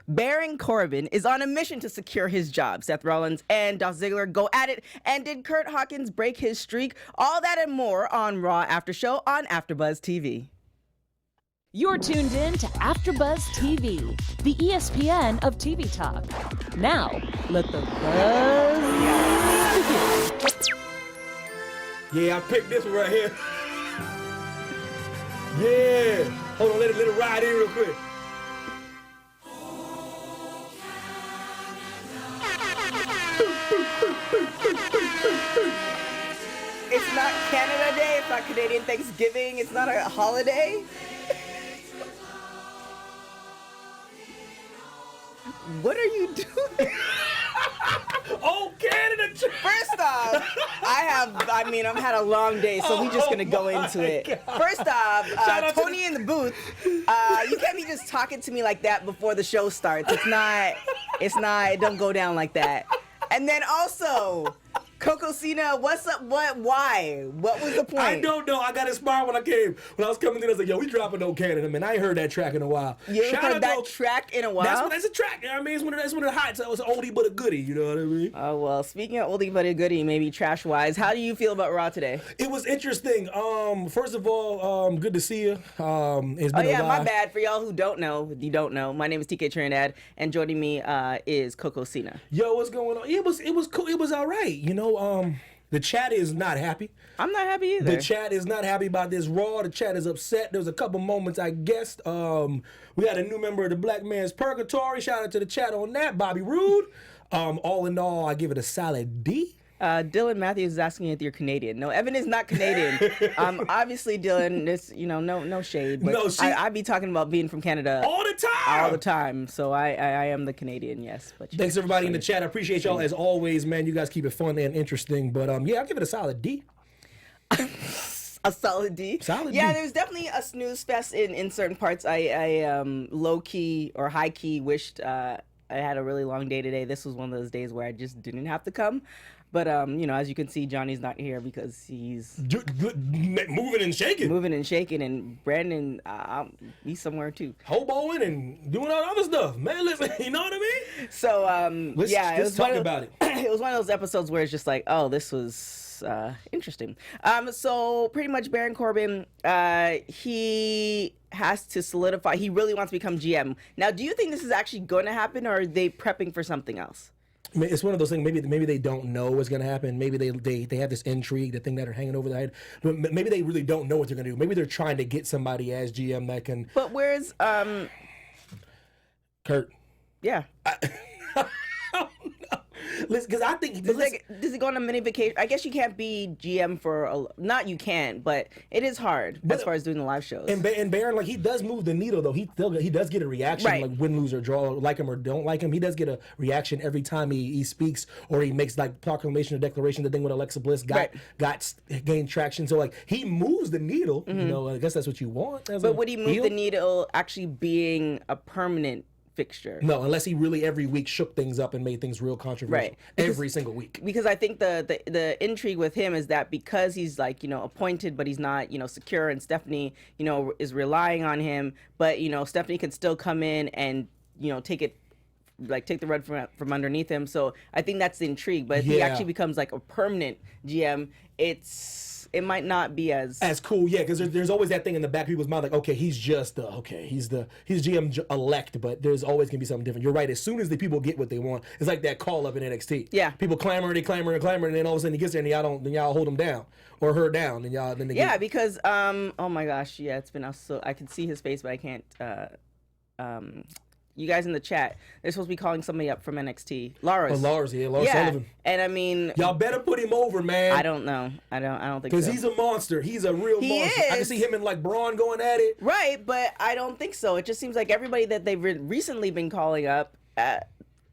Baron Corbin is on a mission to secure his job. Seth Rollins and Dolph Ziggler go at it. And did Curt Hawkins break his streak? All that and more on Raw After Show on AfterBuzz TV. You're tuned in to AfterBuzz TV, the ESPN of TV talk. Now, let the buzz begin. Yeah, I picked this one right here. Yeah. Hold on, let it ride in real quick. It's not Canada Day, it's not Canadian Thanksgiving, it's not a holiday. What are you doing? Oh, Canada! First off, I've had a long day, so we're just gonna go into it. God. First off, Tony in the booth, you can't be just talking to me like that before the show starts. It don't go down like that. And then also, Coco Cena, what's up? Why? What was the point? I don't know. I got inspired when I was coming in. I was like, yo, we dropping No Canada, man. I ain't heard that track in a while. You haven't heard that track in a while? That's a track. You know what I mean? It's one of the hot. So it's an oldie but a goodie. You know what I mean? Oh, well, speaking of oldie but a goodie, maybe trash-wise, how do you feel about Raw today? It was interesting. First of all, good to see you. It's been a while. My bad. For y'all who don't know, my name is TK Trinidad, and joining me is Coco Cena. Yo, what's going on? It was cool. It was all right. You know, the chat is not happy. I'm not happy either. The chat is not happy about this Raw. The chat is upset. There was a couple moments, I guessed. We had a new member of the Black Man's Purgatory. Shout out to the chat on that, Bobby Roode. All in all, I give it a solid D. Dylan Matthews is asking if you're Canadian. No, Evan is not Canadian. Obviously, Dylan, this, no shade, but No, I be talking about being from Canada all the time. So I am the Canadian, yes. But thanks everybody in the chat. I appreciate y'all as always, man. You guys keep it fun and interesting. But yeah, I'll give it a solid D. A solid D. Solid yeah, D. there's definitely a snooze fest in certain parts. I low key or high key wished I had a really long day today. This was one of those days where I just didn't have to come. But, as you can see, Johnny's not here because he's moving and shaking. And Brandon, he's somewhere too. Hoboing and doing all other stuff. Man, listen, you know what I mean? So, let's talk about it. It was one of those episodes where it's just like, oh, this was interesting. So pretty much Baron Corbin, he has to solidify. He really wants to become GM. Now, do you think this is actually going to happen, or are they prepping for something else? It's one of those things. Maybe they don't know what's going to happen. Maybe they have this intrigue, the thing that are hanging over their head. But maybe they really don't know what they're going to do. Maybe they're trying to get somebody as GM that can. But where's Curt? Yeah. Listen, because I think does he go on a mini vacation? I guess you can't be GM for not you can, but it is hard as far as doing the live shows. And Baron, like, he does move the needle though. He does get a reaction, right. Like win, lose or draw, like him or don't like him. He does get a reaction every time he speaks or he makes like proclamation or declaration. The thing with Alexa Bliss gained traction. So like he moves the needle. Mm-hmm. You know, I guess that's what you want. But would he move the needle actually being a permanent fixture? No, unless he really every week shook things up and made things real controversial. Right. Every single week. Because I think the intrigue with him is that because he's like, appointed, but he's not, secure, and Stephanie, is relying on him, but, Stephanie could still come in and, take the rug from underneath him. So I think that's the intrigue. But if he actually becomes like a permanent GM, it might not be as cool, yeah, because there's always that thing in the back of people's mind, like, okay, he's GM elect, but there's always gonna be something different. You're right. As soon as the people get what they want, it's like that call up in NXT. Yeah, people clamor, and then all of a sudden he gets there and y'all hold him down or her down, and because oh my gosh, yeah, it's been so I can see his face, but I can't. You guys in the chat, they're supposed to be calling somebody up from NXT. Lars Sullivan. And I mean, y'all better put him over, man. I don't know. I don't think so. Because he's a monster. He's a real monster. Is. I can see him and like Braun going at it. Right, but I don't think so. It just seems like everybody that they've recently been calling up,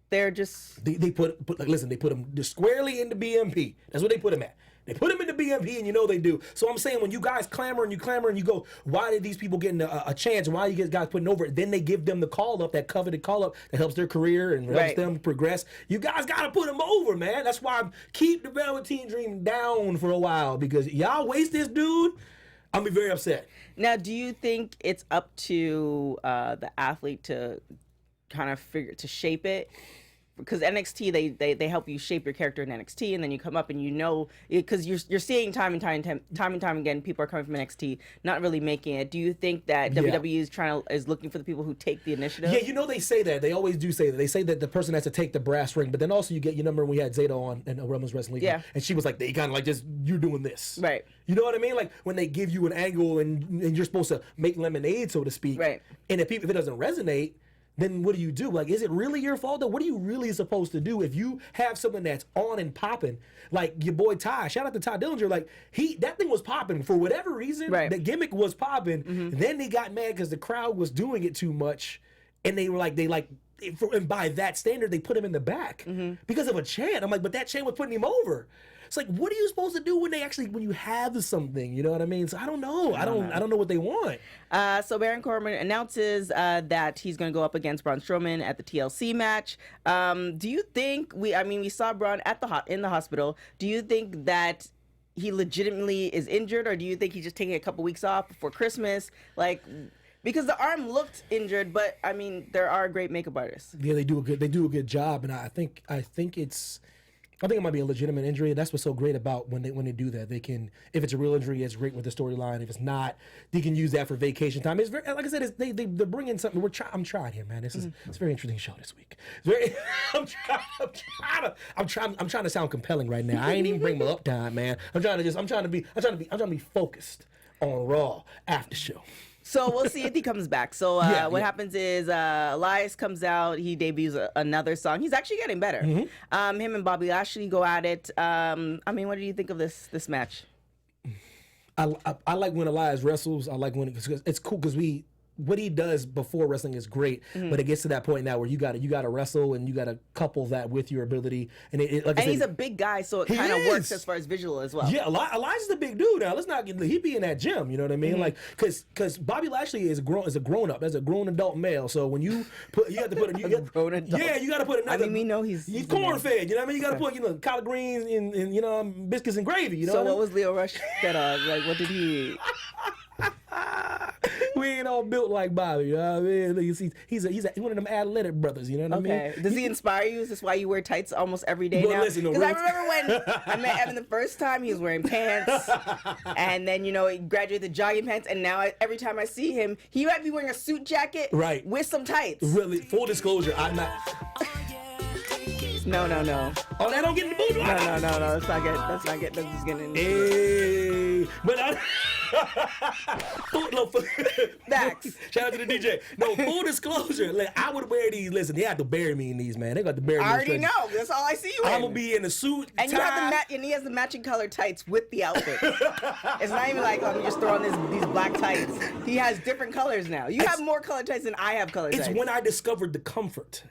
they're just they put him squarely into BMP. That's what they put him at. They put him in the BMP, and they do. So I'm saying, when you guys clamor and you go, why did these people get a chance? Why are you guys putting over it? Then they give them the call up, that coveted call up that helps their career and helps them progress. You guys got to put them over, man. That's why I keep the Velveteen Dream down for a while, because y'all waste this dude, I'll be very upset. Now, do you think it's up to the athlete to kind of shape it. Because NXT, they help you shape your character in NXT, and then you come up and because you're seeing time and time again, people are coming from NXT, not really making it. Do you think that WWE is looking for the people who take the initiative? Yeah, they say that. They always do say that. They say that the person has to take the brass ring, but then also you remember when we had Zeta on in Women's Wrestling League, and she was like, they kind of like just, you're doing this. Right. You know what I mean? Like when they give you an angle and you're supposed to make lemonade, so to speak. Right. And if it doesn't resonate, then what do you do? Like, is it really your fault? Though? What are you really supposed to do if you have something that's on and popping? Like your boy Ty, shout out to Ty Dillinger. Like that thing was popping for whatever reason. Right. The gimmick was popping. And then they got mad because the crowd was doing it too much, and they were like, and by that standard, they put him in the back because of a chant. I'm like, but that chant was putting him over. It's like, what are you supposed to do when you have something? You know what I mean? So I don't know. I don't know what they want. So Baron Corbin announces that he's going to go up against Braun Strowman at the TLC match. Do you think we saw Braun in the hospital. Do you think that he legitimately is injured, or do you think he's just taking a couple weeks off before Christmas? Like, because the arm looked injured, but I mean, there are great makeup artists. Yeah, they do a good job, and I think it might be a legitimate injury. That's what's so great about when they do that. They can, if it's a real injury, it's great with the storyline. If it's not, they can use that for vacation time. It's very, like I said, they're bringing something. I'm trying here, man. It's a very interesting show this week. It's very, I'm trying to sound compelling right now. I ain't even bring my up time, man. I'm trying to be focused on Raw after show. So we'll see if he comes back. So what happens is Elias comes out. He debuts another song. He's actually getting better. Him and Bobby Lashley go at it. What do you think of this match? I like when Elias wrestles. I like when it's cool because what he does before wrestling is great, but it gets to that point now where you got to wrestle and you got to couple that with your ability. And he's a big guy, so it kind of works as far as visual as well. Yeah, Elias is a big dude now. Let's not get he be in that gym. You know what I mean? Like because Bobby Lashley is a grown up, as a grown adult male. So when you have to put grown adult. Yeah, you got to put another. We know he's corn fed. You know what I mean? You got to put collard greens and biscuits and gravy. You know. So what was Leo Rush fed on? Like what did he eat? We ain't all built like Bobby, you know what I mean? He's one of them athletic brothers, you know what I mean? Does he inspire you? Is this why you wear tights almost every day now? Because I remember when I met Evan the first time, he was wearing pants, and then he graduated to jogging pants, and now every time I see him, he might be wearing a suit jacket with some tights. Really, full disclosure, I'm not. No. Oh, that don't get in the boot? No. That's not good. That's just getting. Hey, but Facts. Shout out to the DJ. No, full disclosure. I would wear these. Listen, they have to bury me in these, man. They got to bury me. I already know. That's all I see you in. I'm gonna be in a suit, and tie. And he has the matching color tights with the outfit. It's not even like I'm just throwing these black tights. He has different colors now. You have more color tights than I have color tights. It's when I discovered the comfort.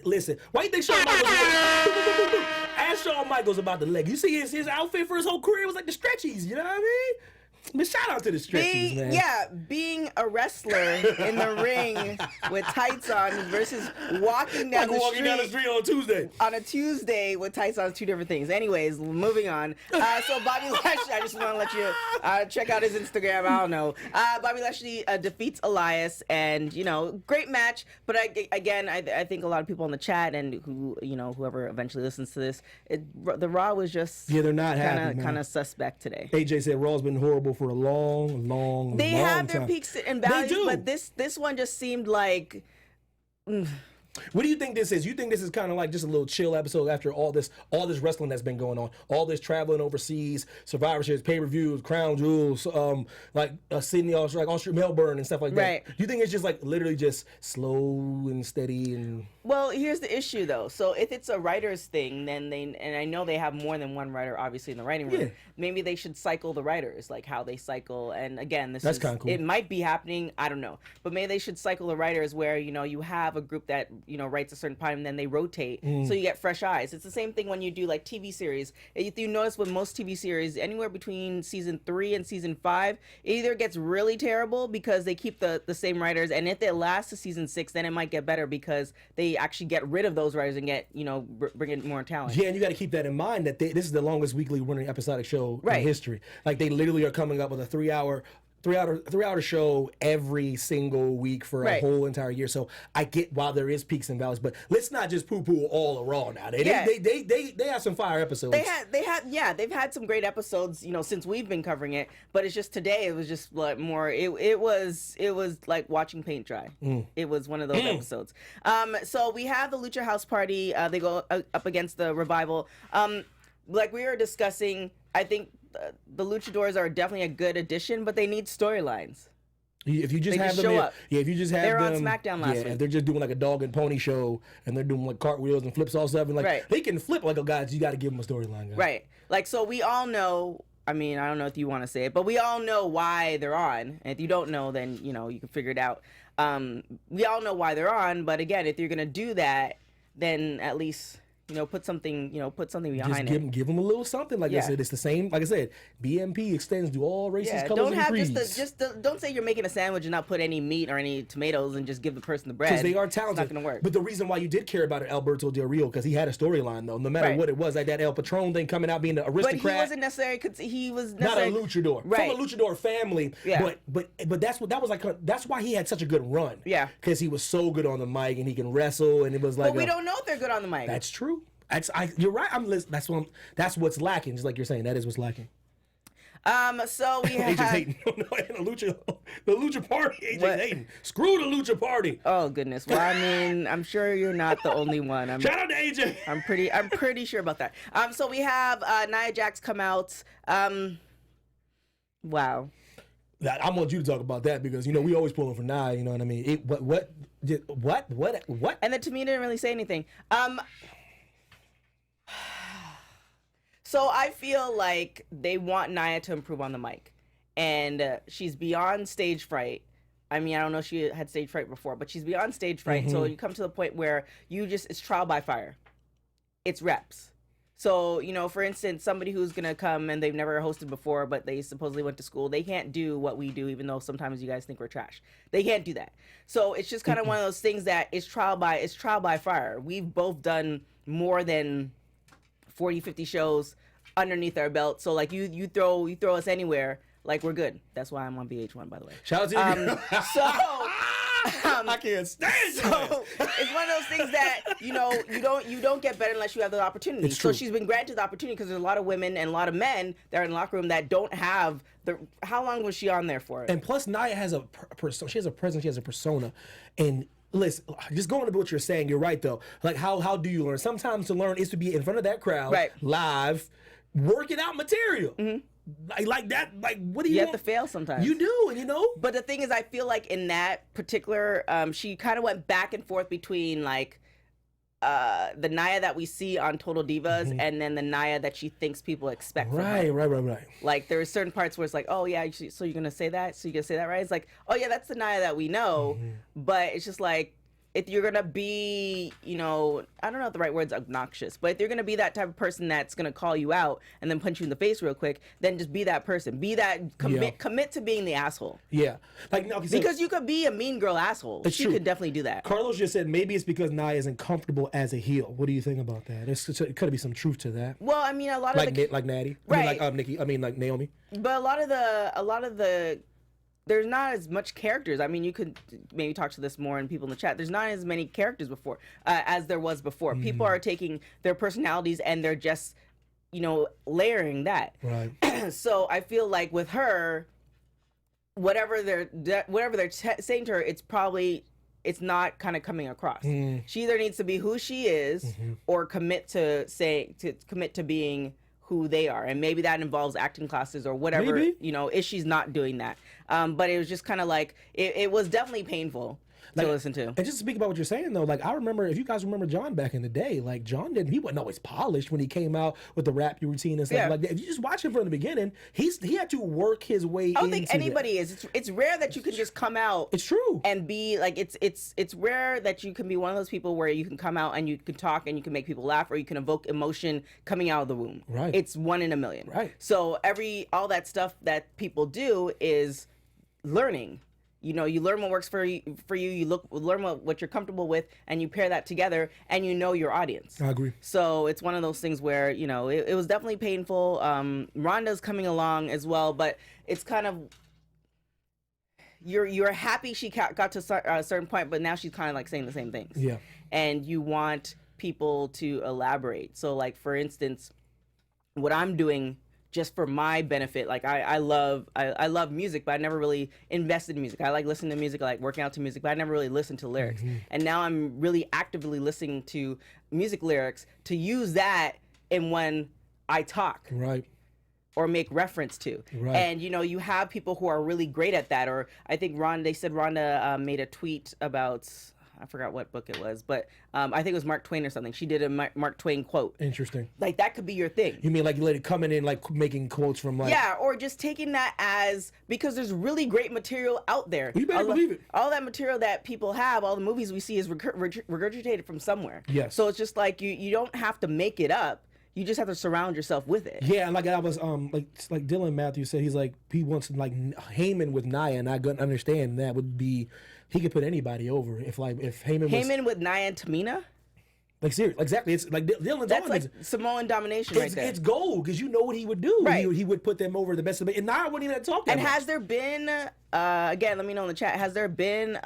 Listen, why you think Shawn Michaels? Ask Shawn Michaels about the leg. You see his outfit for his whole career was like the stretchies. You know what I mean? But shout out to the stretchies, man. Yeah, being a wrestler in the ring with tights on versus walking down the street on Tuesday. On a Tuesday with tights on is two different things. Anyways, moving on. So Bobby Lashley, I just want to let you check out his Instagram. I don't know. Bobby Lashley defeats Elias, and great match. But I think a lot of people in the chat and whoever eventually listens to this, the Raw was just they're not happy, kind of suspect today. AJ said Raw's been horrible for a long time. They have their peaks and valleys, but this one just seemed like. What do you think this is? You think this is kind of like just a little chill episode after all this wrestling that's been going on, all this traveling overseas, Survivor Series, pay-per-views, Crown Jewels, Sydney, Austria, Melbourne, and stuff like that? Right. Do you think it's just literally just slow and steady and? Well, here's the issue though. So if it's a writer's thing, then and I know they have more than one writer, obviously in the writing room. Yeah. Maybe they should cycle the writers, like how they cycle. And again, that's kind of cool. It might be happening. I don't know, but maybe they should cycle the writers where you have a group that writes a certain time and then they rotate so you get fresh eyes. It's the same thing when you do like TV series. If you notice with most TV series, anywhere between season 3 and season 5, it either gets really terrible because they keep the same writers, and if they last to season 6, then it might get better because they actually get rid of those writers and get bring in more talent. Yeah, and you got to keep that in mind that this is the longest weekly running episodic show in history. Like they literally are coming up with a 3-hour 3 hour show every single week for a whole entire year. So I get why there is peaks and valleys, but let's not just poo-poo all of Raw now. They have some fire episodes. They've had some great episodes, since we've been covering it. But it's just today, it was just like more. It was like watching paint dry. It was one of those episodes. So we have the Lucha House Party. They go up against the Revival. Like we were discussing, I think the Luchadors are definitely a good addition, but they need storylines. If you just have them show up. If you just have them. They were on SmackDown last week. If they're just doing like a dog and pony show and they're doing like cartwheels and flips all stuff, and like they can flip like a guy, you got to give them a storyline. Right. Like, so we all know, I mean, I don't know if you want to say it, but we all know why they're on. And if you don't know, then, you can figure it out. We all know why they're on, but again, if you're going to do that, then at least put something behind it. Give them a little something. Like I said, it's the same. Like I said, BMP extends to all races, colors, and creeds. Don't say you're making a sandwich and not put any meat or any tomatoes and just give the person the bread. Because they are talented. It's not going to work. But the reason why you did care about it, Alberto Del Rio, because he had a storyline though. No matter what it was, like that El Patron thing coming out being the aristocrat. But he wasn't necessarily. He was not a luchador. Right. From a luchador family. Yeah. But that's why he had such a good run. Yeah. Because he was so good on the mic and he can wrestle and it was like. But we don't know if they're good on the mic. That's true. You're right. That's what's lacking. Just like you're saying, that is what's lacking. So we have AJ's hating. The lucha party. AJ's hating. Screw the lucha party. Oh goodness. Well, I mean, I'm sure you're not the only one. Shout out to AJ. I'm pretty sure about that. So we have Nia Jax come out. Wow. I want you to talk about that because we always pulling for Nia. You know what I mean? What? And then Tamina didn't really say anything. So I feel like they want Nia to improve on the mic, and she's beyond stage fright. I mean, I don't know if she had stage fright before, but she's beyond stage fright. Mm-hmm. So you come to the point where it's trial by fire. It's reps. So, for instance, somebody who's going to come and they've never hosted before, but they supposedly went to school, they can't do what we do, even though sometimes you guys think we're trash. They can't do that. So it's just kind of one of those things that it's trial by fire. We've both done more than 40, 50 shows underneath our belt. So like you throw us anywhere, like we're good. That's why I'm on VH1, by the way. Shout out to you. I can't stand it. So it's one of those things that you don't get better unless you have the opportunity. It's true. So she's been granted the opportunity because there's a lot of women and a lot of men that are in the locker room that don't have the. How long was she on there for? And plus, Nia has she has a presence, she has a persona, and. Listen, just going to what you're saying, you're right though. Like how do you learn? Sometimes to learn is to be in front of that crowd, live, working out material. Mm-hmm. Like that. Like what do you? You have to fail sometimes. You do, and But the thing is, I feel like in that particular, she kind of went back and forth between like the Nia that we see on Total Divas, mm-hmm. and then the Nia that she thinks people expect from her. Right. Like there are certain parts where it's like, oh yeah, so you're gonna say that? So you're gonna say that, right? It's like, oh yeah, that's the Nia that we know, mm-hmm. but it's just like, if you're gonna be, I don't know if the right word's obnoxious, but if you're gonna be that type of person that's gonna call you out and then punch you in the face real quick, then just be that person. Be that commit to being the asshole. Yeah, because you could be a mean girl asshole. She could definitely do that. Carlos just said maybe it's because Nia isn't comfortable as a heel. What do you think about that? It could be some truth to that. Well, I mean, a lot of like Natty, right? Nikki. Like Naomi. But a lot of the. There's not as much characters. I mean, you could maybe talk to this more and people in the chat. There's not as many characters before as there was before. Mm. People are taking their personalities and they're just, layering that. Right. So I feel like with her, whatever they're saying to her, it's not kind of coming across. Mm. She either needs to be who she is, mm-hmm. or commit to being who they are, and maybe that involves acting classes or whatever. Maybe. If she's not doing that, but it was just kind of like it was definitely painful to listen to. And just to speak about what you're saying though, like I remember, if you guys remember John back in the day, like John he wasn't always polished when he came out with the rap routine and stuff like that. If you just watch him from the beginning, he had to work his way. I don't think anybody is. It's rare that you can just come out. It's true. And be like it's rare that you can be one of those people where you can come out and you can talk and you can make people laugh or you can evoke emotion coming out of the womb. Right. It's 1 in a million. Right. So all that stuff that people do is learning. You learn what works for you. You learn what you're comfortable with, and you pair that together, and your audience. I agree. So it's one of those things where it was definitely painful. Ronda's coming along as well, but it's kind of you're happy she got to a certain point, but now she's kind of like saying the same things. Yeah. And you want people to elaborate. So like for instance, what I'm doing just for my benefit, like I love music, but I never really invested in music. I like listening to music, I like working out to music, but I never really listened to lyrics. And now I'm really actively listening to music lyrics to use that in when I talk. Right. Or make reference to. Right. And you have people who are really great at that. Or I think Rhonda made a tweet about, I forgot what book it was, but I think it was Mark Twain or something. She did a Mark Twain quote. Interesting. Like that could be your thing. You mean like you let it coming in like making quotes from like... Yeah, or just taking that as, because there's really great material out there. You better believe it. All that material that people have, all the movies we see is regurgitated from somewhere. Yes. So it's just like you don't have to make it up. You just have to surround yourself with it. Yeah, and like I was like Dylan Matthews said, he's like he wants like Heyman with Nia, and I couldn't understand that would be he could put anybody over if Heyman with Nia and Tamina. Like seriously, exactly. It's like Dylan's That's on like this. Samoan domination right there. It's gold because you know what he would do. Right. He would put them over the best of it, and Nia wouldn't even talk that And much. has there been again? Let me know in the chat. Has there been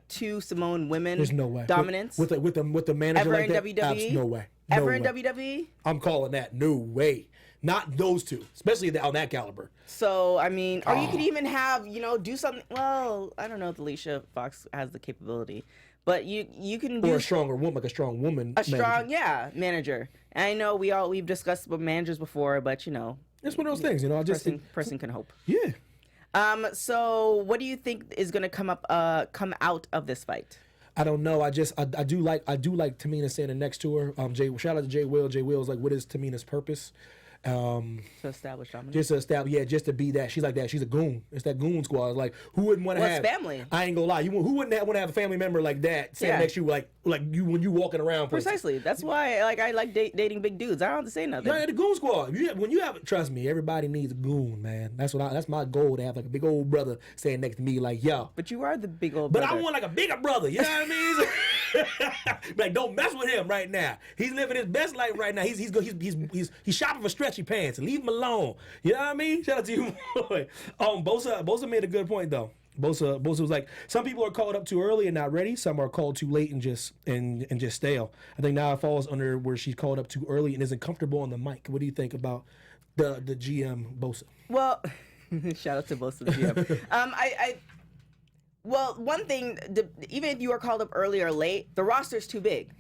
two Samoan women? There's no way Dominance with the manager ever like in that. WWE? No way. Ever No in way. WWE? I'm calling that. No way. Not those two, especially on that caliber. So I mean, or you could even have do something. Well, I don't know if Alicia Fox has the capability, but you can do Or a stronger woman, like a strong woman. manager. And I know we've discussed about managers before, but it's one of those things. I just person can hope. Yeah. So what do you think is going to come out of this fight? I don't know. I do like Tamina standing next to her. Shout out to Jay Will. Jay Will's like, what is Tamina's purpose? To establish dominance. Just to establish, just to be that. She's like that. She's a goon. It's that goon squad. Like, who wouldn't want to have family? I ain't gonna lie. Who wouldn't want to have a family member like that standing next to you, like you when you walking around? Precisely. That's why I like dating big dudes. I don't have to say nothing. Yeah, the goon squad. When you have, trust me, everybody needs a goon, man. That's my goal, to have like a big old brother standing next to me, like yo. But you are the big old But brother. I want like a bigger brother. You know what I mean? Like, don't mess with him right now. He's living his best life right now. He's shopping for stretchy pants. Leave him alone. You know what I mean? Shout out to you, boy. Bosa made a good point though. Bosa was like, some people are called up too early and not ready. Some are called too late and just stale. I think now it falls under where she's called up too early and isn't comfortable on the mic. What do you think about the GM Bosa? Well, shout out to Bosa the GM. Well, one thing, even if you are called up early or late, the roster's too big.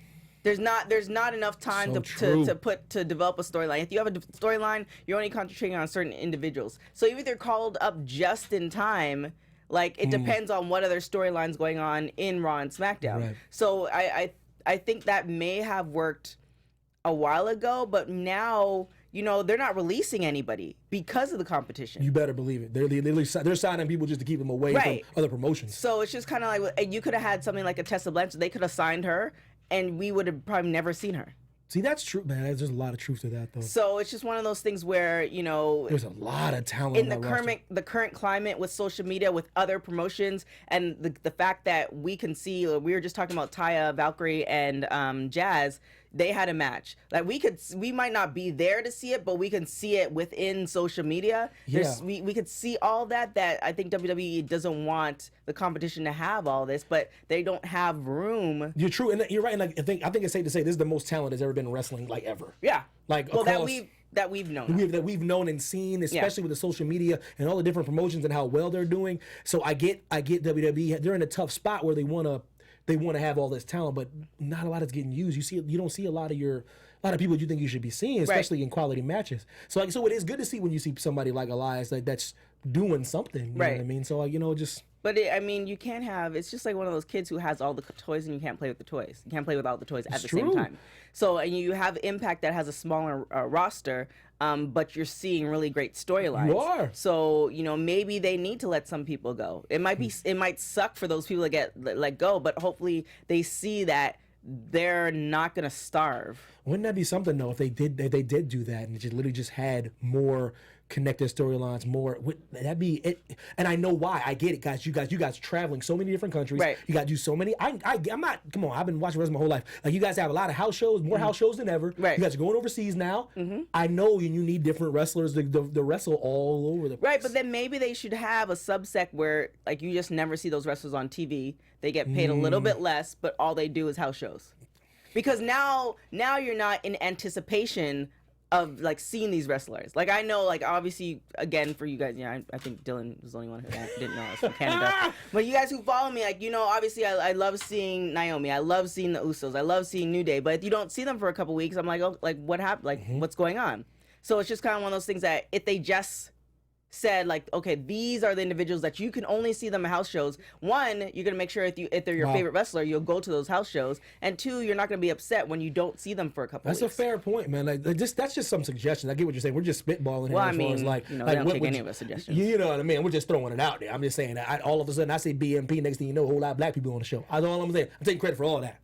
There's not enough time to develop a storyline. If you have a storyline, you're only concentrating on certain individuals. So even if they're called up just in time, like it depends on what other storylines going on in Raw and SmackDown. Right. So I think that may have worked a while ago, but now they're not releasing anybody because of the competition. You better believe it. They're signing people just to keep them away from other promotions. So it's just kind of like, you could have had something like a Tessa Blanchard. They could have signed her, and we would have probably never seen her. See, that's true, man. There's a lot of truth to that, though. So it's just one of those things where, there's a lot of talent in the current climate with social media, with other promotions, and the fact that we can see, we were just talking about Taya, Valkyrie, and Jazz. They had a match. Like we might not be there to see it, but we can see it within social media. Yeah. We could see all that I think WWE doesn't want the competition to have all this, but they don't have room. You're true, and you're right. And I think it's safe to say this is the most talent that's ever been in wrestling, like ever. Yeah. Like well, across, that we've known. That we've known and seen, especially with the social media and all the different promotions and how well they're doing. So I get WWE. They're in a tough spot where they want to have all this talent, but not a lot is getting used. You don't see a lot of people you think you should be seeing, especially in quality matches. So it is good to see when you see somebody like Elias that's doing something. You know what I mean? So just. But you can't have. It's just like one of those kids who has all the toys and you can't play with the toys. You can't play with all the toys at the same time. So you have Impact that has a smaller roster, but you're seeing really great storylines. You are. So maybe they need to let some people go. It might suck for those people to get let go, but hopefully they see that they're not gonna starve. Wouldn't that be something though if they did do that and just literally just had more connect their storylines more. That'd be it. And I know why. I get it, guys. You guys traveling so many different countries. Right. You got to do so many. I'm not. Come on. I've been watching wrestling my whole life. Like you guys have a lot of house shows, more house shows than ever. Right. You guys are going overseas now. I know you need different wrestlers to wrestle all over the place. Right, but then maybe they should have a subsect where like you just never see those wrestlers on TV. They get paid a little bit less, but all they do is house shows. Because now you're not in anticipation of like seeing these wrestlers. Like I know, like obviously, again for you guys, I think Dylan was the only one who didn't know I was from Canada. But you guys who follow me, like obviously I love seeing Naomi. I love seeing the Usos. I love seeing New Day. But if you don't see them for a couple weeks, I'm like, oh, like what happened? Like what's going on? So it's just kind of one of those things that if they just said like, okay, these are the individuals that you can only see them at house shows. One, you're gonna make sure if they're your favorite wrestler, you'll go to those house shows. And two, you're not gonna be upset when you don't see them for a couple. That's weeks. a fair point, man. Like that's just some suggestions. I get what you're saying. We're just spitballing. Well, here I mean, as far as they don't take any of our suggestions. You know what I mean? We're just throwing it out there. I'm just saying that all of a sudden I say BMP. Next thing you know, a whole lot of black people on the show. That's all I'm saying. I'm taking credit for all that.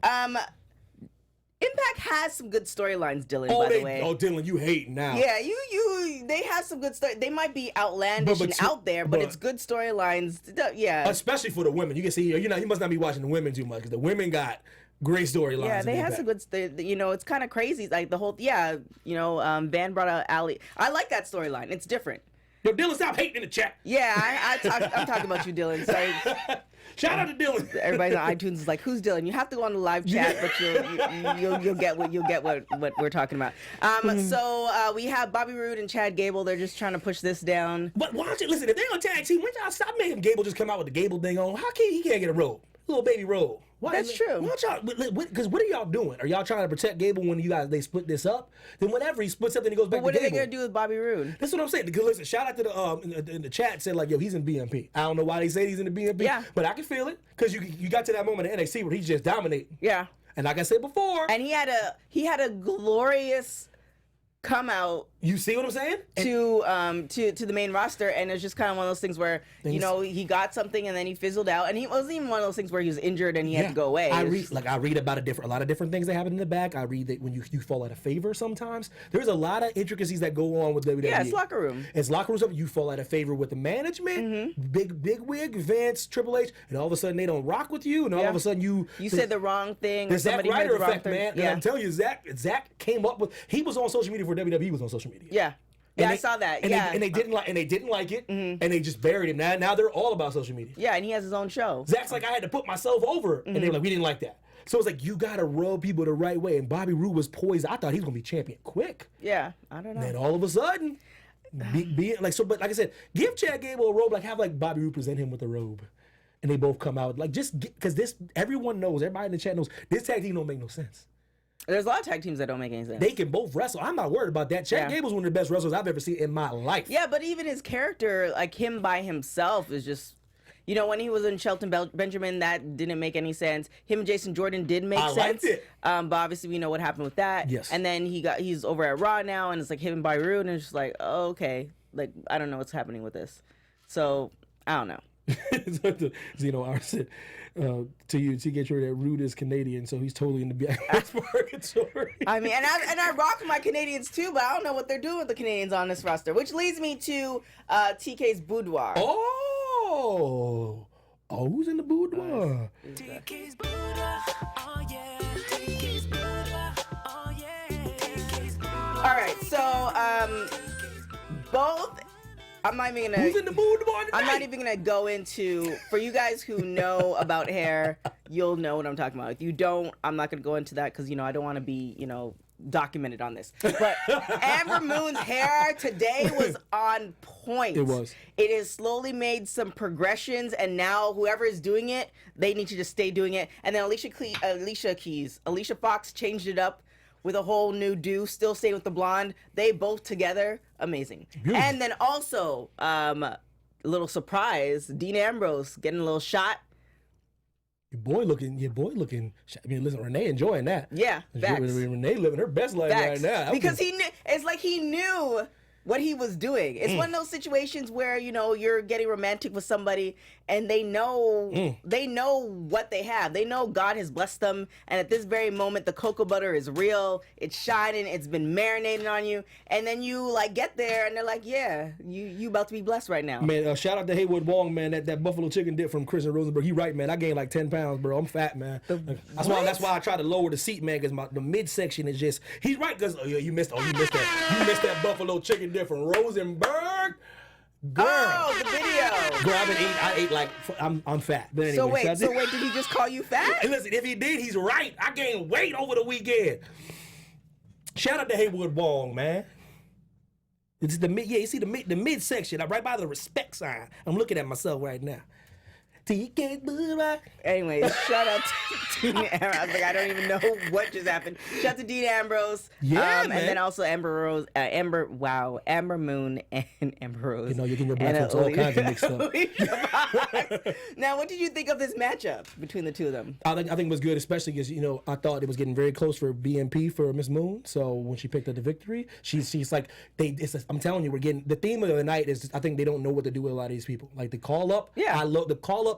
Impact has some good storylines, Dylan. By the way. Oh, Dylan, you hating now? Yeah, they have some good story. They might be outlandish and out there, but it's good storylines. Yeah, especially for the women. You can see, you must not be watching the women too much because the women got great storylines. Yeah, they have some good. It's kind of crazy. Like the whole. Van brought out Ali. I like that storyline. It's different. Yo, Dylan, stop hating in the chat. Yeah, I'm talking about you, Dylan. Sorry. Shout out to Dylan. Everybody on iTunes is like, "Who's Dylan?" You have to go on the live chat, but you'll get what we're talking about. So we have Bobby Roode and Chad Gable. They're just trying to push this down. But why don't you listen? If they're on tag team, why y'all stop making Gable just come out with the Gable thing on? How can he can't get a robe? Little baby robe. Why That's true. Why y'all? Because what are y'all doing? Are y'all trying to protect Gable when they split this up? Then whenever he splits up, then he goes back to Gable. What are they gonna do with Bobby Roode? That's what I'm saying. Because listen, shout out to the in the chat said like, yo, he's in BMP. I don't know why they say he's in the BMP. Yeah. But I can feel it because you got to that moment in NXT where he's just dominating. Yeah. And like I said before, and he had a glorious come out. You see what I'm saying? To the main roster, and it's just kind of one of those things where he got something and then he fizzled out, and he wasn't even one of those things where he was injured and he had to go away. I read about a lot of different things that happen in the back. I read that when you fall out of favor sometimes. There's a lot of intricacies that go on with WWE. Yeah, it's locker room. It's locker room stuff. You fall out of favor with the management, big wig, Vince, Triple H, and all of a sudden they don't rock with you, and all of a sudden you said the wrong thing. The Zack Ryder effect, man. Yeah. And I'm telling you, Zack came up with. He was on social media before WWE was on social media. Yeah. Yeah, I saw that. And they didn't like it, and they just buried him. Now they're all about social media. Yeah, and he has his own show. Zack's like, I had to put myself over, and they were like, we didn't like that. So it's like you gotta rub people the right way. And Bobby Roode was poised. I thought he was gonna be champion quick. Yeah, I don't know. And then all of a sudden, but like I said, give Chad Gable a robe. Like have like Bobby Roode present him with a robe, and they both come out like just because everyone knows, everybody in the chat knows this tag team don't make no sense. There's a lot of tag teams that don't make any sense. They can both wrestle. I'm not worried about that. Chad Gable's one of the best wrestlers I've ever seen in my life. Yeah, but even his character, like him by himself, is just, when he was in Shelton Benjamin, that didn't make any sense. Him and Jason Jordan did make sense. Liked it. But obviously we know what happened with that. Yes. And then he's over at Raw now, and it's like him and Bobby Roode, and it's just like, oh, okay, like I don't know what's happening with this. So I don't know. Zeno R said to you, to get sure that Rude is Canadian, so he's totally in the purgatory. I mean, and I rock my Canadians too, but I don't know what they're doing with the Canadians on this roster, which leads me to TK's boudoir. Oh, who's in the boudoir? TK's boudoir, oh yeah. TK's boudoir, oh yeah. TK's boudoir. All right, so both. I'm not even gonna. Who's in the boudoir tonight? I'm not even gonna go into. For you guys who know about hair, you'll know what I'm talking about. If you don't, I'm not gonna go into that because I don't want to be documented on this. But Amber Moon's hair today was on point. It was. It has slowly made some progressions, and now whoever is doing it, they need to just stay doing it. And then Alicia Fox changed it up with a whole new do, still staying with the blonde. They both together, amazing. Beautiful. And then also, a little surprise, Dean Ambrose getting a little shot. Your boy looking. I mean, listen, Renee enjoying that. Yeah, facts. Renee living her best life right now. Because it's like he knew what he was doing. It's one of those situations where, you know, you're getting romantic with somebody and they know what they have. They know God has blessed them, and at this very moment the cocoa butter is real, it's shining, it's been marinating on you, and then you like get there and they're like, yeah, you about to be blessed right now. Man, shout out to Haywood Wong, man. That buffalo chicken dip from Chris and Rosenberg. He right, man. I gained like 10 pounds, bro. I'm fat, man. That's why I try to lower the seat, man, because the midsection is just. He's right, because you missed that buffalo chicken dip from Rosenberg. Girl. Oh, the video. Girl, I ate like I'm fat. But anyway, So wait, did he just call you fat? Hey, listen, if he did, he's right. I gained weight over the weekend. Shout out to Haywood Wong, man. It's the mid. Yeah, you see the midsection. I'm right by the respect sign. I'm looking at myself right now. Anyway, shout out to Dean Ambrose. I was like, I don't even know what just happened. Shout out to Dean Ambrose. Yeah, man. And then also Amber Moon and Ambrose. You know, you're getting your black folks all kinds of mixed up. Now, what did you think of this matchup between the two of them? I think it was good, especially because, you know, I thought it was getting very close for BMP for Miss Moon. So when she picked up the victory, she's like, I'm telling you, we're getting the theme of the night is I think they don't know what to do with a lot of these people. Like the call up. Yeah. I love the call up.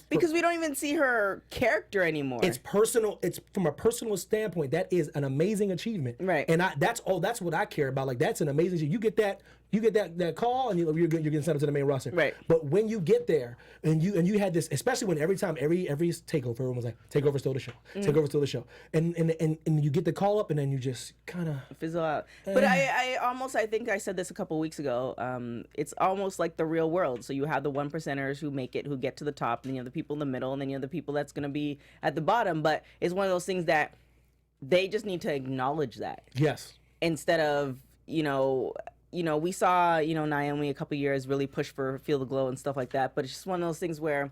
Because we don't even see her character anymore. It's personal. It's from a personal standpoint. That is an amazing achievement. Right. And that's what I care about. Like that's an amazing. You get that call and you're getting sent up to the main roster. Right. But when you get there and you had this, especially when every takeover, everyone was like, takeover stole the show. Takeover stole the show. And you get the call up and then you just kind of fizzle out. But I think I said this a couple weeks ago. It's almost like the real world. So you have the 1%ers who make it, who get to the top, and you have the people in the middle, and then you have the people that's going to be at the bottom. But it's one of those things that they just need to acknowledge that. Yes. Instead of, we saw, Naomi a couple years really push for Feel the Glow and stuff like that. But it's just one of those things where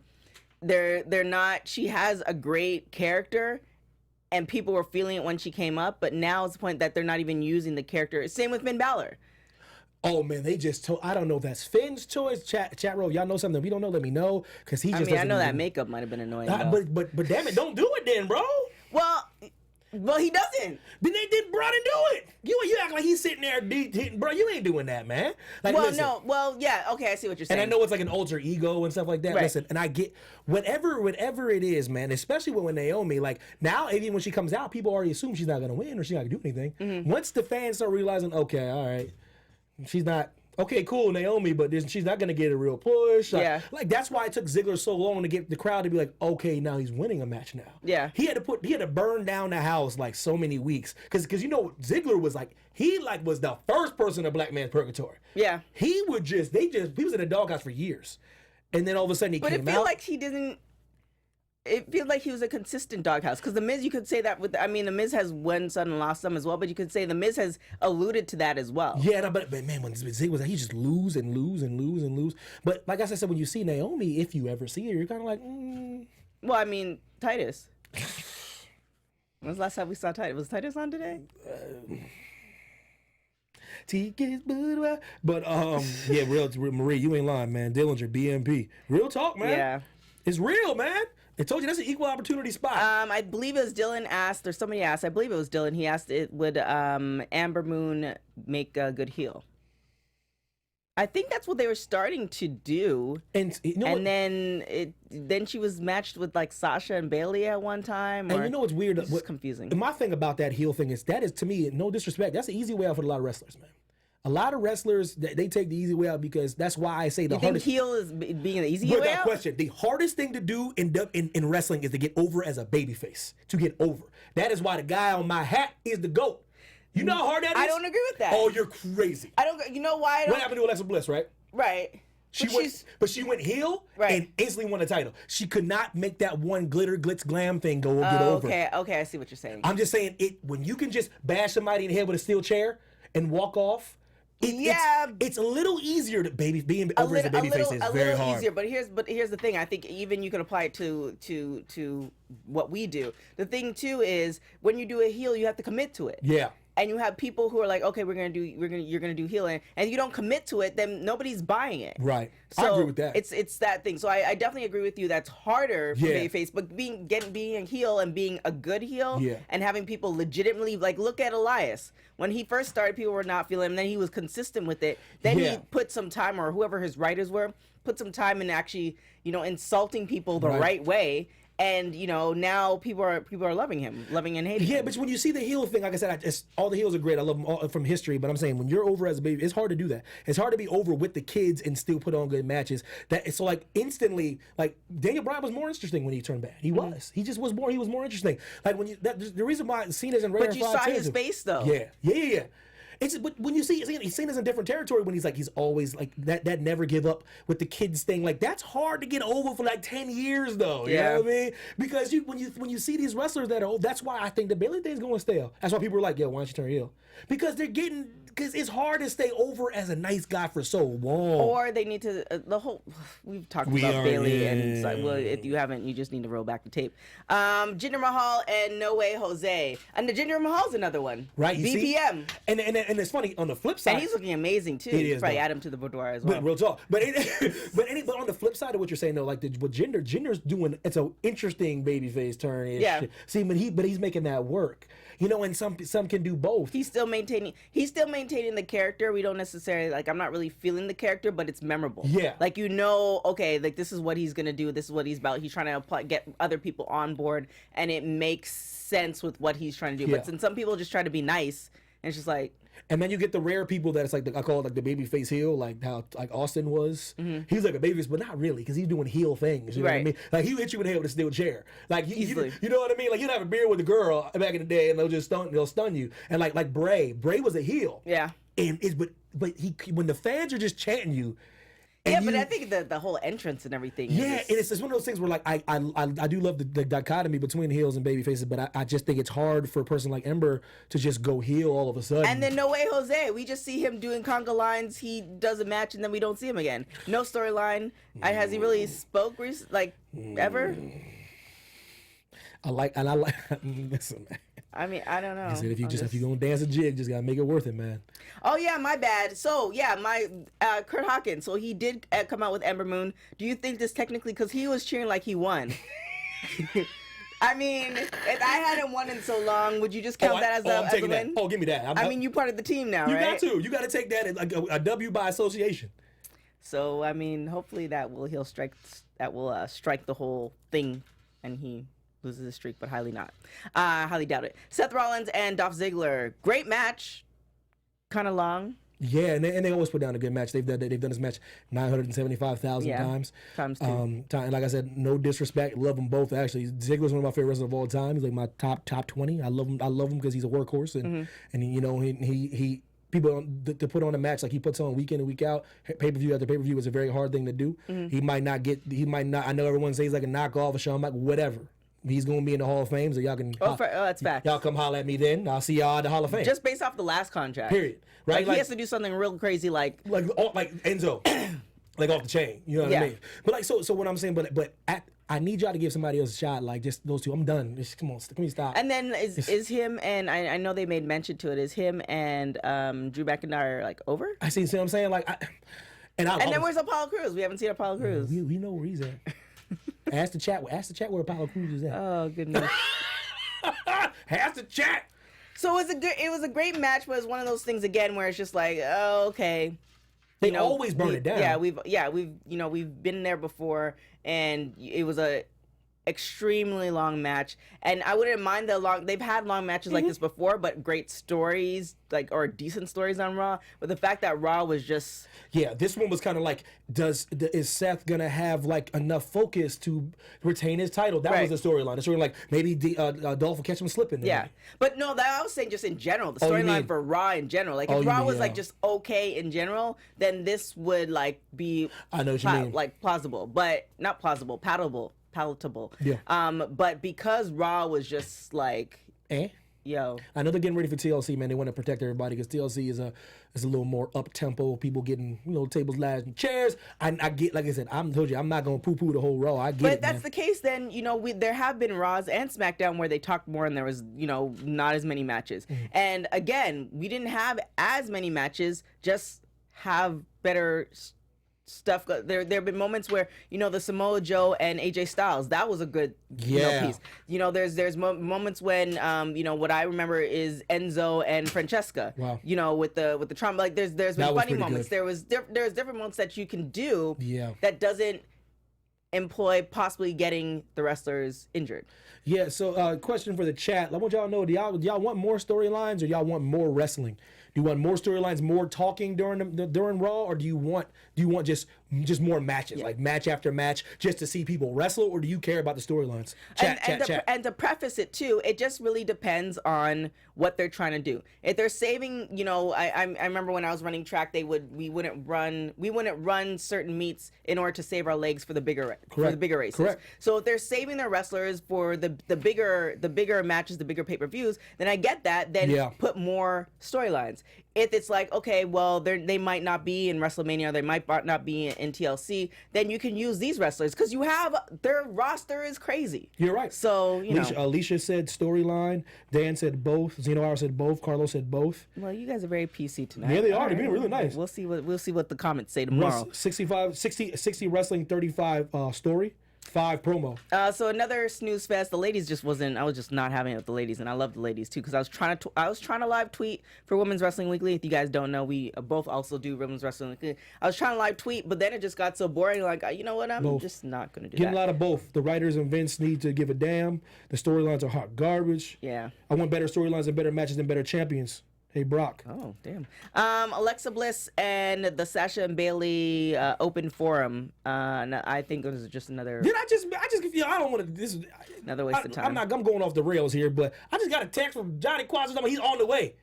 they're not, she has a great character and people were feeling it when she came up. But now it's the point that they're not even using the character. Same with Finn Balor. Oh man, they just told. I don't know if that's Finn's choice. Chat row, y'all know something we don't know. Let me know, because he just. I know that makeup might have been annoying. But damn it, don't do it then, bro. Well, he doesn't. Then they did, bro, and do it. You act like he's sitting there, bro. You ain't doing that, man. Like, listen, yeah, okay, I see what you're saying. And I know it's like an alter ego and stuff like that. Right. Listen, and I get whatever it is, man. Especially when Naomi, like now, even when she comes out, people already assume she's not gonna win or she's not gonna do anything. Mm-hmm. Once the fans start realizing, okay, all right. She's not okay, cool, Naomi, but she's not gonna get a real push. Like that's why it took Ziggler so long to get the crowd to be like, okay, now he's winning a match now. Yeah, he had to burn down the house like so many weeks because Ziggler was like was the first person in Black Man's Purgatory. Yeah, he was in a doghouse for years, and then all of a sudden he came out. But it feels like he didn't. It feels like he was a consistent doghouse because the Miz, you could say that the Miz has won some and lost some as well, but you could say the Miz has alluded to that as well. Yeah, no, but man, when Zig was, he just lose and lose and lose and lose. But like I said, when you see Naomi, if you ever see her, you're kind of like, Well, Titus. When was the last time we saw Titus? Was Titus on today? But yeah, real Marie, you ain't lying, man. Dillinger, BMP, real talk, man. Yeah, it's real, man. I told you that's an equal opportunity spot. I believe it was Dylan asked, or somebody asked. I believe it was Dylan. He asked, would Amber Moon make a good heel? I think that's what they were starting to do. And then she was matched with like Sasha and Bailey at one time. And you know what's weird? It's confusing. My thing about that heel thing is to me, no disrespect, that's an easy way out for a lot of wrestlers, man. A lot of wrestlers, they take the easy way out because that's why I say the hardest. You think heel is being the easy way out? Question. The hardest thing to do in wrestling is to get over as a babyface. To get over. That is why the guy on my hat is the GOAT. You know how hard that is? I don't agree with that. Oh, you're crazy. You know why I don't? What happened to Alexa Bliss, right? Right. But she went heel and instantly won the title. She could not make that one glitter, glitz, glam thing get over. Okay, I see what you're saying. I'm just saying when you can just bash somebody in the head with a steel chair and walk off. It's a little easier to being over as a babyface is very hard. Easier, but here's the thing. I think even you can apply it to what we do. The thing too is when you do a heel, you have to commit to it. Yeah. and you have people who are like, okay, you're gonna do heel, and you don't commit to it, then nobody's buying it. Right. So I agree with that. It's that thing. So I definitely agree with you. That's harder for Yeah. babyface, but being a heel and being a good heel, Yeah. and having people legitimately like look at Elias. When he first started, people were not feeling him. Then he was consistent with it. Then Yeah. he put some time, or whoever his writers were, put some time in actually, insulting people the right way. And now people are loving him, loving and hating. Yeah, him. but when you see the heel thing, like I said, all the heels are great. I love them all from history. But I'm saying when you're over as a baby, it's hard to do that. It's hard to be over with the kids and still put on good matches. So like instantly, like Daniel Bryan was more interesting when he turned bad. He was. He just was more. He was more interesting. Like the reason why Cena's in Rare. But you saw his face though. Yeah. But when you see Cena's in different territory when he's always like that never give up with the kids thing, like that's hard to get over for like 10 years though. You know what I mean? Because when you see these wrestlers that are old, that's why I think the Bayley thing's going stale. That's why people are like, yo, why don't you turn heel? Because it's hard to stay over as a nice guy for so long. Or they need to we've talked about Bailey, and it's like, well, if you haven't, you just need to roll back the tape. Jinder Mahal and No Way Jose, and the Jinder Mahal's another one, right? You BPM, see? And it's funny on the flip side, and he's looking amazing too. You probably add him to the boudoir as well. But real talk. But on the flip side of what you're saying though, like with Jinder's doing, it's an interesting babyface turn. Yeah. See, but he's making that work. And some can do both. He's still maintaining the character. We don't necessarily I'm not really feeling the character, but it's memorable. Yeah. Okay, like this is what he's gonna do. This is what he's about. He's trying to get other people on board, and it makes sense with what he's trying to do. Yeah. But since some people just try to be nice, and it's just like. And then you get the rare people that it's like I call it like the babyface heel, like how like Austin was. Mm-hmm. He's like a babyface, but not really, because he's doing heel things. You know what I mean? Like he hit you in the head with a steel chair. Like you know what I mean? Like you'd have a beer with a girl back in the day, and they'll stun you. And like Bray was a heel. Yeah. And but when the fans are just chanting you. But I think the whole entrance and everything. Yeah, and it's one of those things where like I do love the dichotomy between heels and baby faces, but I just think it's hard for a person like Ember to just go heel all of a sudden. And then No Way Jose, we just see him doing conga lines. He does a match and then we don't see him again. No storyline. Has he really spoke ever? I like listen, man. I mean, I don't know. I said if you gonna dance a jig, just gotta make it worth it, man. Oh yeah, my bad. So yeah, my Curt Hawkins. So he did come out with Ember Moon. Do you think this technically, because he was cheering like he won? I mean, if I hadn't won in so long, would you just count that as a win? Oh, give me that. I mean, you part of the team now, right? You got to take that as like a W by association. So I mean, hopefully that will strike the whole thing, and he loses his streak, but highly doubt it. Seth Rollins and Dolph Ziggler, great match, kind of long. Yeah, and they always put down a good match. They've done this match 975,000 times. Times two. And like I said, no disrespect, love them both. Actually, Ziggler's one of my favorite wrestlers of all time. He's like my top 20. I love him because he's a workhorse, and he people to put on a match like he puts on week in and week out, pay-per-view after pay-per-view is a very hard thing to do. He might not. I know everyone says he's like a knockoff of Shawn Michaels, whatever. He's going to be in the Hall of Fame, so y'all can. That's fact. Y'all come holler at me then. I'll see y'all at the Hall of Fame. Just based off the last contract. Period. Right? Like he has to do something real crazy, like Enzo, like off the chain. You know what I mean? But so what I'm saying, but I need y'all to give somebody else a shot. Like just those two. I'm done. Just come on, can we stop? And then is him and I know they made mention to it. Is him and Drew McIntyre like over? I see what I'm saying. Like, and then where's Apollo Crews? We haven't seen Apollo Crews. We know where he's at. Ask the chat where Apollo Crews is at. Oh goodness. Ask the chat. So it was a great match, but it's one of those things again where it's just like, oh, okay. They always burn it down. We've been there before, and it was a extremely long match. And I wouldn't mind they've had long matches like this before, but great stories, or decent stories on Raw. But the fact that Raw was just this one was kind of like, is Seth gonna have like enough focus to retain his title? That was the storyline. The storyline, like maybe Dolph will catch him slipping. Yeah, but no, I was saying just in general, the storyline for Raw in general. Like if Raw was like just okay in general, then this would like be I know what you mean. Like plausible, but not plausible, palatable. Yeah. But because Raw was just like Yo. I know they're getting ready for TLC, man. They want to protect everybody because TLC is a little more up tempo. People getting tables, ladders, and chairs. I get, like I said, I'm told you I'm not gonna poo poo the whole Raw. I get But it, if that's man. the case, then there have been Raws and SmackDown where they talked more and there was not as many matches. And again, we didn't have as many matches. Just have better stuff. There have been moments where the Samoa Joe and AJ Styles, that was a good piece. There's moments when what I remember is Enzo and Francesca. Wow. With the trauma. Like there's been That was funny pretty moments. good. There's different moments that you can do. Yeah. That doesn't employ possibly getting the wrestlers injured. Yeah. So, question for the chat. I want y'all to know: do y'all want more storylines or y'all want more wrestling? Do you want more storylines, more talking during Raw, or do you want just more matches, like match after match, just to see people wrestle, or do you care about the storylines? Chat. And to preface it too, it just really depends on what they're trying to do. If they're saving, I remember when I was running track, we wouldn't run certain meets in order to save our legs for the bigger races. Correct. So if they're saving their wrestlers for the bigger matches, the bigger pay-per-views, then I get that. Then put more storylines. If it's like, okay, well, they might not be in WrestleMania, they might not be in TLC, then you can use these wrestlers because their roster is crazy. You're right. So, Alicia said storyline. Dan said both. Zeno R said both. Carlos said both. Well, you guys are very PC tonight. Yeah, they are. All They're being really nice. We'll see what the comments say tomorrow. 60 wrestling, 35 story, 5 promo. So another snooze fest. The ladies I was just not having it with the ladies, and I love the ladies too because I was trying to live tweet for Women's Wrestling Weekly. If you guys don't know, we both also do Women's Wrestling Weekly. I was trying to live tweet, but then it just got so boring. Like, you know what? I'm just not gonna do that. Getting a lot of both. The writers and Vince need to give a damn. The storylines are hot garbage. Yeah. I want better storylines and better matches and better champions. Hey, Brock. Oh, damn. Alexa Bliss and the Sasha and Bailey open forum. I think it was just another. Did I just I don't want to. This is another waste of time. I'm going off the rails here, but I just got a text from Johnny Quazzo talking he's on the way.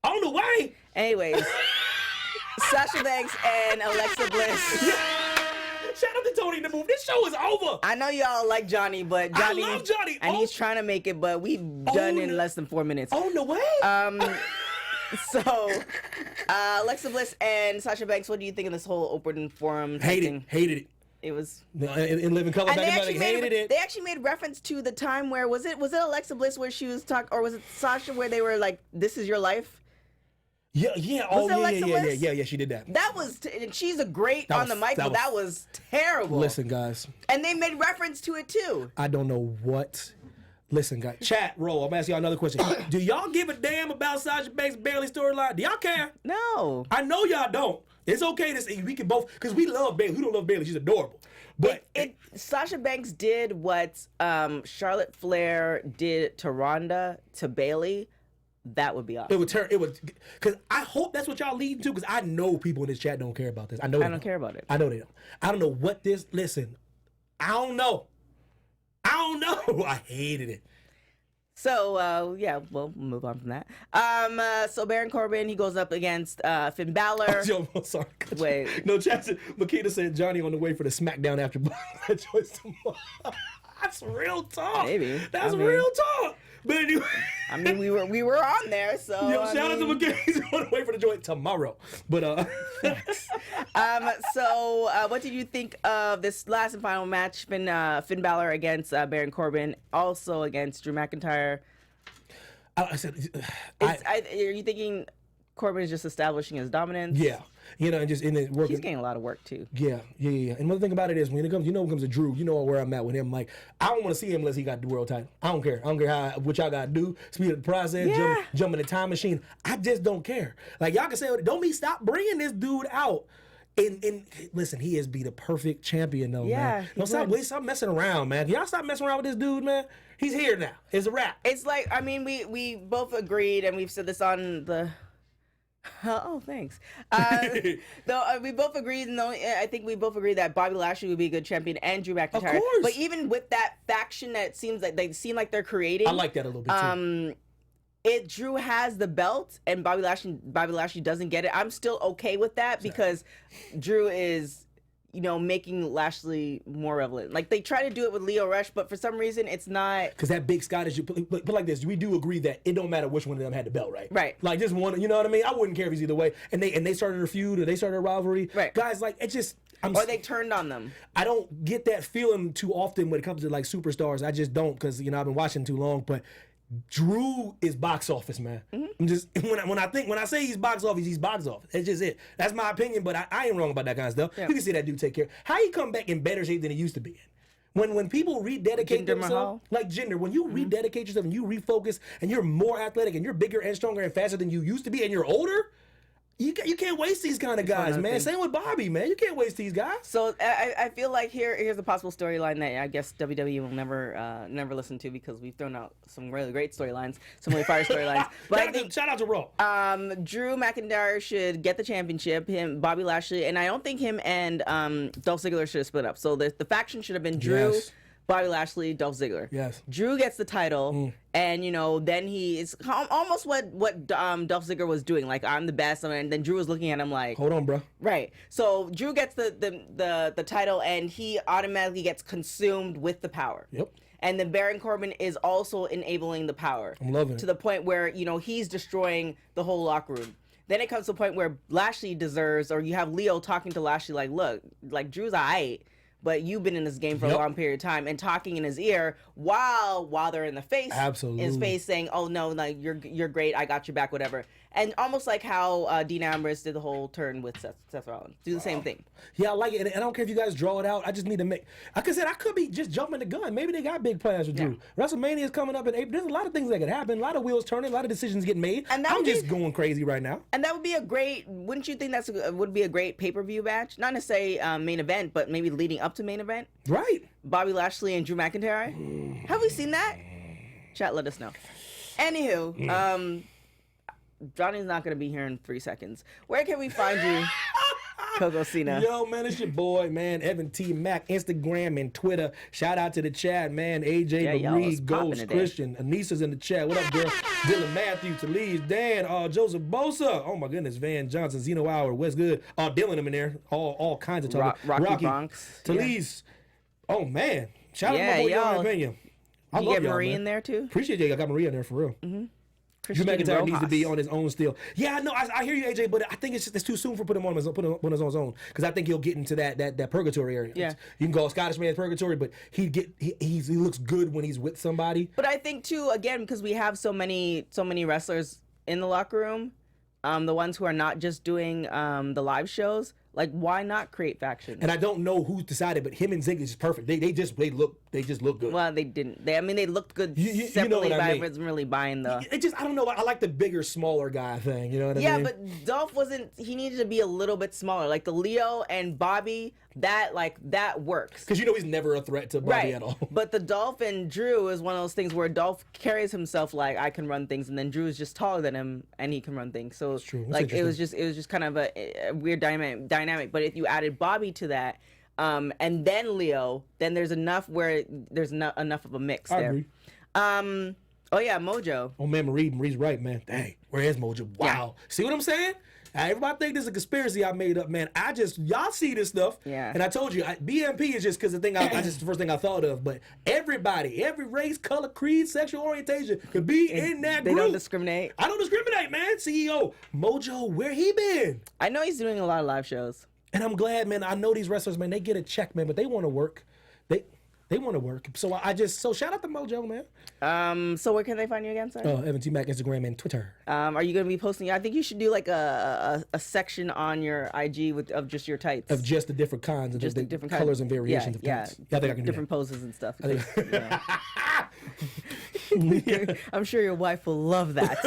On the way. Anyways, Sasha Banks and Alexa Bliss. Shout out to Tony in the move. This show is over. I know y'all like Johnny, but Johnny, I love Johnny. And he's trying to make it, but we've done in less than 4 minutes. On the way. So, Alexa Bliss and Sasha Banks, what do you think of this whole open forum Hated it. It was in living color. and back hated it. They actually made reference to the time where was it Alexa Bliss where she was talking, or was it Sasha where they were like, "This is your life." Yeah. Oh, Bliss? yeah. She did that. That was, and she's a great on the mic, but that was terrible. Listen, guys. And they made reference to it too. I don't know what. Listen, guys. Chat, roll. I'm asking y'all another question. Do y'all give a damn about Sasha Banks' Bailey storyline? Do y'all care? No. I know y'all don't. It's okay to say we can both, because we love Bailey. Who don't love Bailey? She's adorable. But Sasha Banks did what Charlotte Flair did to Ronda to Bailey. That would be awesome. It would, because I hope that's what y'all leading to, because I know people in this chat don't care about this. I know they don't care about it. I know they don't. I don't know what this, listen, I don't know. I hated it. So, yeah, we'll move on from that. So Baron Corbin, he goes up against Finn Balor. Yo, I'm sorry. Wait. No, Makita said Johnny on the way for the SmackDown AfterBuzz. That's real talk. Maybe. That's real talk. But anyway. I mean, we were on there, so. Yo, shout out to McKay. He's on the way for the joint tomorrow. But So what did you think of this last and final match, Finn Balor against Baron Corbin, also against Drew McIntyre? I said, are you thinking Corbin is just establishing his dominance? Yeah. And just in it working. He's getting a lot of work too. Yeah. And one thing about it is when it comes to Drew, you know where I'm at with him. Like, I don't want to see him unless he got the world title. I don't care what y'all gotta do, speed up the process, jump in the time machine. I just don't care. Like, y'all can say, don't stop bringing this dude out. And listen, he is the perfect champion though, man. Don't stop messing around, man. Y'all stop messing around with this dude, man. He's here now. It's a wrap. It's like, I mean, we both agreed, and we've said this on the. Oh, thanks. Though we both agreed, I think we both agreed that Bobby Lashley would be a good champion and Drew McIntyre. Of course. But even with that faction that it seems like they seem like they're creating, I like that a little bit too. Drew has the belt and Bobby Lashley doesn't get it. I'm still okay with that because Drew is, making Lashley more relevant. Like they try to do it with Lio Rush, but for some reason it's not. Because that big Scottish, but like this, we do agree that it don't matter which one of them had the belt, right? Right. Like just one, you know what I mean? I wouldn't care if it's either way. And they started a feud or they started a rivalry. Right. Guys, like it just. Or they turned on them. I don't get that feeling too often when it comes to like superstars. I just don't because I've been watching too long. But Drew is box office, man. I'm just when I say he's box office, he's box office. It's just it. That's my opinion, but I ain't wrong about that kind of stuff. Yeah. You can see that dude take care. How he come back in better shape than he used to be in? When people rededicate Jinder themselves, Mahal. like Jinder, when you rededicate yourself and you refocus and you're more athletic and you're bigger and stronger and faster than you used to be and you're older. You can't waste these kind of guys, man. Same with Bobby, man. You can't waste these guys. So I feel like here's a possible storyline that I guess WWE will never listen to because we've thrown out some really great storylines, some really fire storylines. But I think shout out to Raw. Drew McIntyre should get the championship. Bobby Lashley, and I don't think him and Dolph Ziggler should have split up. So the faction should have been Drew. Yes. Bobby Lashley, Dolph Ziggler. Yes. Drew gets the title, and then he is almost what Dolph Ziggler was doing. Like I'm the best, and then Drew was looking at him like, hold on, bro. Right. So Drew gets the title, and he automatically gets consumed with the power. Yep. And then Baron Corbin is also enabling the power. I'm loving it. To the point where he's destroying the whole locker room. Then it comes to a point where Lashley deserves, or you have Leo talking to Lashley like, look, like Drew's aight. But you've been in this game for a long period of time, and talking in his ear while they're in the face, absolutely, in his face saying, "Oh no, like you're great, I got your back, whatever." And almost like how Dean Ambrose did the whole turn with Seth Rollins, do the same thing. Yeah, I like it, and I don't care if you guys draw it out. I just need to make. Like I said, I could be just jumping the gun. Maybe they got big plans with Drew. WrestleMania is coming up in April. There's a lot of things that could happen. A lot of wheels turning. A lot of decisions getting made. And I'm just going crazy right now. And that would be a great. Wouldn't you think would be a great pay-per-view match? Not necessarily main event, but maybe leading up to main event. Right. Bobby Lashley and Drew McIntyre. Have we seen that? Chat, let us know. Anywho, Johnny's not going to be here in 3 seconds. Where can we find you, Coco Cena? Yo, man, it's your boy, man, Evan T. Mac, Instagram and Twitter. Shout out to the chat, man. AJ, Marie, Ghost, Christian, Anissa's in the chat. What up, girl? Dylan Matthew, Talise, Dan, Joseph Bosa. Oh, my goodness, Van Johnson, Zeno Hour, West Good. Dylan, I'm in there. All kinds of talk. Rocky Bronx. Talise. Yeah. Oh, man. Shout out to my boy, Young Pena. I love you get y'all, Marie man. in there, too? Appreciate you. I got Maria in there, for real. Mm-hmm. Drew McIntyre needs to be on his own still. Yeah, no, I hear you, AJ, but I think it's too soon for putting him on his own because I think he'll get into that purgatory area. Yeah. You can call Scottish man's purgatory, but he looks good when he's with somebody. But I think too, again, because we have so many wrestlers in the locker room, the ones who are not just doing the live shows. Like, why not create factions? And I don't know who's decided, but him and Ziggler is perfect. They just look good. Well, they didn't. They looked good separately, but I wasn't really buying the. I don't know. I like the bigger, smaller guy thing. You know what I mean? Yeah, but Dolph wasn't. He needed to be a little bit smaller. Like the Leo and Bobby, that works. Because he's never a threat to Bobby at all. But the Dolph and Drew is one of those things where Dolph carries himself like I can run things, and then Drew is just taller than him and he can run things. So that's true. Like it was just kind of a weird dynamic. But if you added Bobby to that, and then Leo, then there's enough where there's enough of a mix there. I agree. Oh yeah, Mojo. Oh man, Marie's right, man. Dang, where is Mojo? Wow. Yeah. See what I'm saying? Everybody think this is a conspiracy I made up, man. Y'all see this stuff. Yeah. And I told you, BMP is just because the first thing I thought of. But everybody, every race, color, creed, sexual orientation could be in that group. They don't discriminate. I don't discriminate, man. CEO Mojo, where he been? I know he's doing a lot of live shows. And I'm glad, man. I know these wrestlers, man. They get a check, man, but they want to work. They want to work. So shout out to Mojo, man. So where can they find you again, sorry? Evan T. Mac, Instagram and Twitter. Are you going to be posting? I think you should do like a section on your IG of just your tights. Of just the different kinds, just the different colors and variations of tights. Yeah, I think I can do different poses and stuff. I'm sure your wife will love that.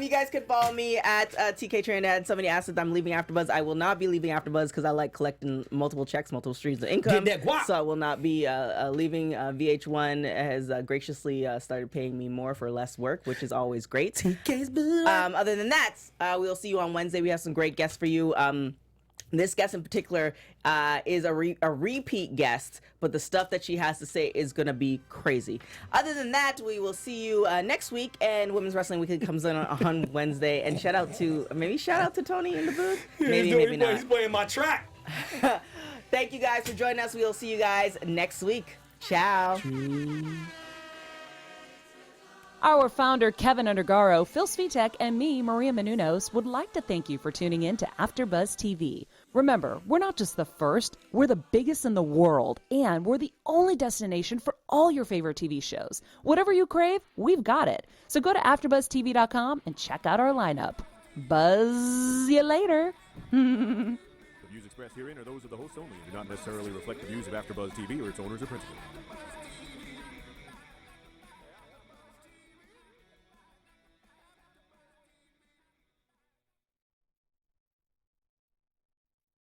You guys can follow me at TK Trinidad. Somebody asked if I'm leaving AfterBuzz. I will not be leaving AfterBuzz because I like collecting multiple checks, multiple streams of income. Get that guap. So I will not be leaving. VH1 has graciously started paying me more for less work, which is always great. TK's boo. Other than that, we'll see you on Wednesday. We have some great guests for you. This guest in particular is a repeat guest, but the stuff that she has to say is going to be crazy. Other than that, we will see you next week, and Women's Wrestling Weekly comes in on Wednesday. And shout out to Tony in the booth. Maybe not. He's playing my track. Thank you guys for joining us. We'll see you guys next week. Ciao. Our founder, Kevin Undergaro, Phil Svitek, and me, Maria Menounos, would like to thank you for tuning in to AfterBuzz TV. Remember, we're not just the first, we're the biggest in the world, and we're the only destination for all your favorite TV shows. Whatever you crave, we've got it. So go to AfterBuzzTV.com and check out our lineup. Buzz you later. The views expressed herein are those of the hosts only and do not necessarily reflect the views of AfterBuzz TV or its owners or principals.